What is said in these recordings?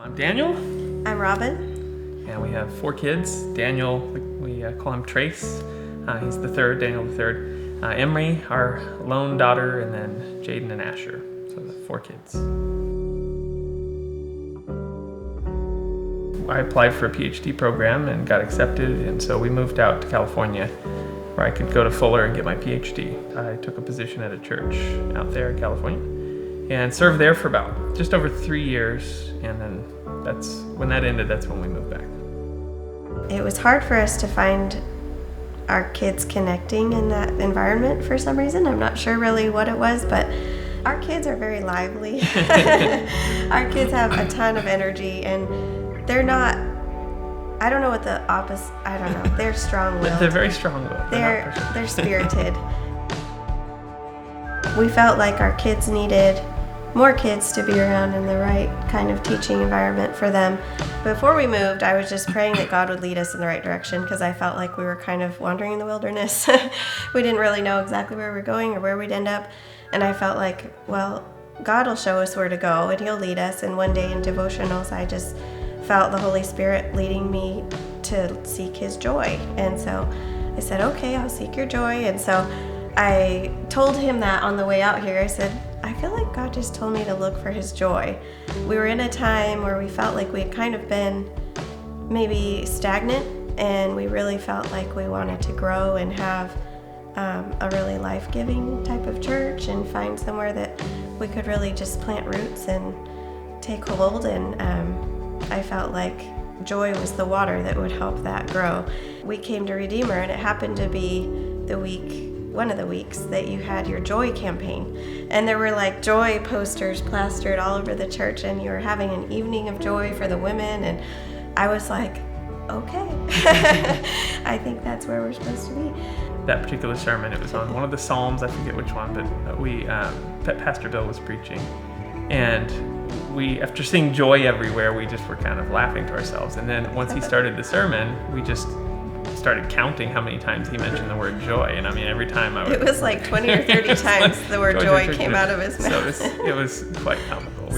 I'm Daniel. I'm Robin. And we have 4 kids. Daniel, we call him Trace. He's the third, Daniel the third. Emery, our lone daughter, and then Jaden and Asher. So the 4 kids. I applied for a PhD program and got accepted, and so we moved out to California where I could go to Fuller and get my PhD. I took a position at a church out there in California and served there for about just over 3 years, and then when that ended, that's when we moved back. It was hard for us to find our kids connecting in that environment for some reason. I'm not sure really what it was, but our kids are very lively. Our kids have a ton of energy, and they're not, I don't know what the opposite, I don't know, they're strong-willed. They're very strong-willed. They're spirited. We felt like our kids needed more kids to be around in the right kind of teaching environment for them. Before we moved, I was just praying that God would lead us in the right direction, because I felt like we were kind of wandering in the wilderness. We didn't really know exactly where we were going or where we'd end up. And I felt like, well, God will show us where to go and He'll lead us. And one day in devotionals, I just felt the Holy Spirit leading me to seek His joy. And so I said, okay, I'll seek your joy. And so I told Him that on the way out here. I said, I feel like God just told me to look for His joy. We were in a time where we felt like we had kind of been maybe stagnant, and we really felt like we wanted to grow and have a really life-giving type of church and find somewhere that we could really just plant roots and take hold. And I felt like joy was the water that would help that grow. We came to Redeemer, and it happened to be one of the weeks that you had your joy campaign, and there were like joy posters plastered all over the church, and you were having an evening of joy for the women, and I was like, okay. I think that's where we're supposed to be. That particular sermon, it was on one of the Psalms, I forget which one, but Pastor Bill was preaching, and we, after seeing joy everywhere, we just were kind of laughing to ourselves. And then once he started the sermon, we just started counting how many times he mentioned the word joy. And I mean, every time it was like 20 or 30 times the word joy came out of his mouth. So it was quite comical.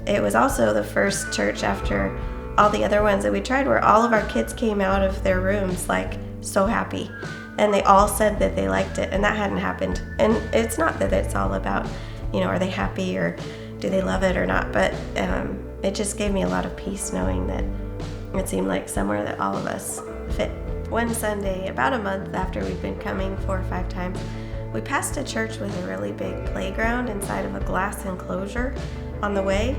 It was also the first church after all the other ones that we tried where all of our kids came out of their rooms like so happy, and they all said that they liked it, and that hadn't happened. And it's not that it's all about, are they happy or do they love it or not, but it just gave me a lot of peace knowing that it seemed like somewhere that all of us fit. One Sunday, about a month after we'd been coming 4 or 5 times, we passed a church with a really big playground inside of a glass enclosure on the way,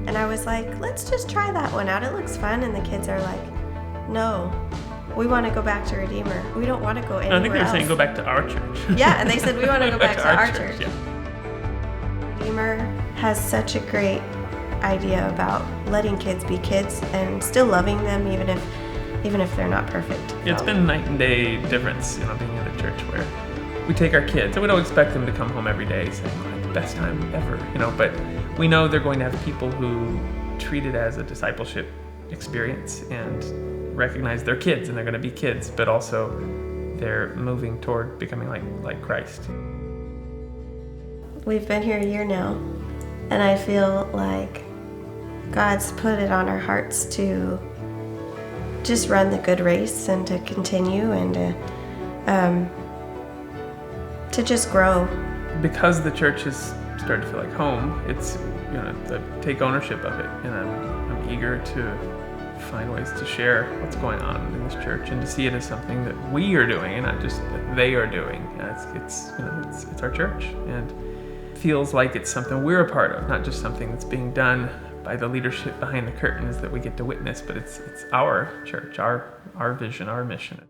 and I was like, let's just try that one out, it looks fun. And the kids are like, no, we want to go back to Redeemer, we don't want to go anywhere else. I think they were saying go back to our church. Yeah, and they said we want to go back to our church. Yeah. Redeemer has such a great idea about letting kids be kids and still loving them even if they're not perfect. It's been a night and day difference, being in a church where we take our kids, and we don't expect them to come home every day saying, oh, the best time ever, but we know they're going to have people who treat it as a discipleship experience and recognize they're kids and they're going to be kids, but also they're moving toward becoming like Christ. We've been here a year now, and I feel like God's put it on our hearts to just run the good race and to continue and to just grow. Because the church has started to feel like home, it's to take ownership of it, and I'm eager to find ways to share what's going on in this church and to see it as something that we are doing and not just that they are doing. It's our church, and it feels like it's something we're a part of, not just something that's being done by the leadership behind the curtains that we get to witness, but it's our church, our vision, our mission.